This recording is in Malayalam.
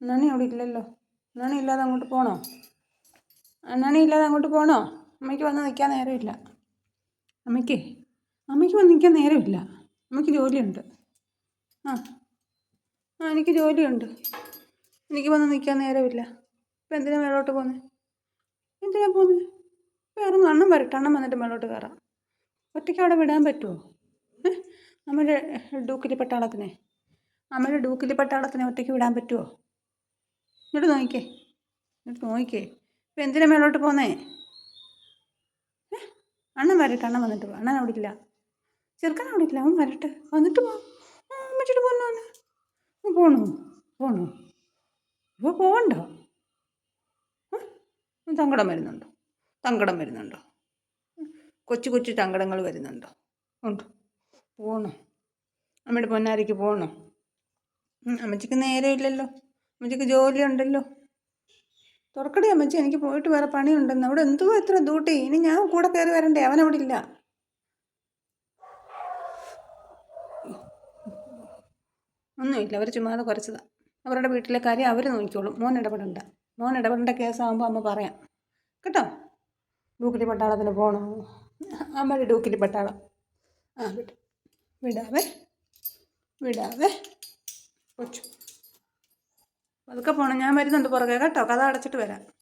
അണ്ണാണി അവിടെ ഇല്ലല്ലോ. അണ്ണാണി ഇല്ലാതെ അങ്ങോട്ട് പോകണോ? അണ്ണാണി ഇല്ലാതെ അങ്ങോട്ട് പോകണോ? അമ്മയ്ക്ക് വന്ന് നിൽക്കാൻ നേരമില്ല. അമ്മയ്ക്ക് വന്ന് നിൽക്കാൻ നേരമില്ല. അമ്മയ്ക്ക് ജോലിയുണ്ട്. ആ എനിക്ക് ജോലിയുണ്ട്. എനിക്ക് വന്ന് നിൽക്കാൻ നേരമില്ല. ഇപ്പം എന്തിനാ മേലോട്ട് പോകുന്നത്? എന്തിനാ പോകുന്നത്? ഇറങ്ങും. അണ്ണൻ വരട്ടെ. അണ്ണൻ വന്നിട്ട് മേലോട്ട് കയറാം. ഒറ്റയ്ക്ക് അവിടെ വിടാൻ പറ്റുമോ? നമ്മുടെ ഡൂക്കിലി പട്ടാളത്തിനെ ഒറ്റയ്ക്ക് വിടാൻ പറ്റുമോ? ഇങ്ങോട്ട് നോക്കിക്കേ. ഇപ്പം എന്തിനാ മേലോട്ട് പോന്നേ? അണ്ണൻ വരട്ടെ. അണ്ണൻ വന്നിട്ട് പോ. അണ്ണൻ അവിടെ ഇല്ല. ചെറുക്കൻ അവിടെ ഇല്ല. അവൻ വരട്ടെ. വന്നിട്ട് പോ. അമ്മച്ചിട്ട് പോന്നു. പോണോ? ഇപ്പോൾ പോകണ്ട. സങ്കടം വരുന്നുണ്ടോ? കൊച്ചു സങ്കടങ്ങൾ വരുന്നുണ്ടോ? ഉണ്ട്. പോകണോ? അമ്മയുടെ പൊന്നാരിക്ക് പോകണോ? അമ്മച്ചിക്ക് നേരമില്ലല്ലോ. അമ്മച്ചിക്ക് ജോലിയുണ്ടല്ലോ. തുറക്കടി അമ്മച്ചി, എനിക്ക് പോയിട്ട് വേറെ പണിയുണ്ടെന്ന്. അവിടെ എന്തുവാ ഇത്ര ഡ്യൂട്ടി? ഇനി ഞാൻ കൂടെ കയറി വരണ്ടേ? അവനവിടെ ഇല്ല. ഒന്നുമില്ല, അവർ ചുമ്മാതെ കുറച്ചതാണ്. അവരുടെ വീട്ടിലെ കാര്യം അവർ നോക്കിക്കോളും. മോൻ ഇടപെടേണ്ട കേസാകുമ്പോൾ അമ്മ പറയാം കേട്ടോ. ഡൂക്കിലി പട്ടാളത്തിന് പോകണോ? അമ്മയുടെ ഡൂക്കിലി പട്ടാളം. വിടാവേ കൊച്ചു. അതൊക്കെ പോകണം. ഞാൻ വരുന്നുണ്ട് പുറകെ കേട്ടോ. കഥ അടച്ചിട്ട് വരാം.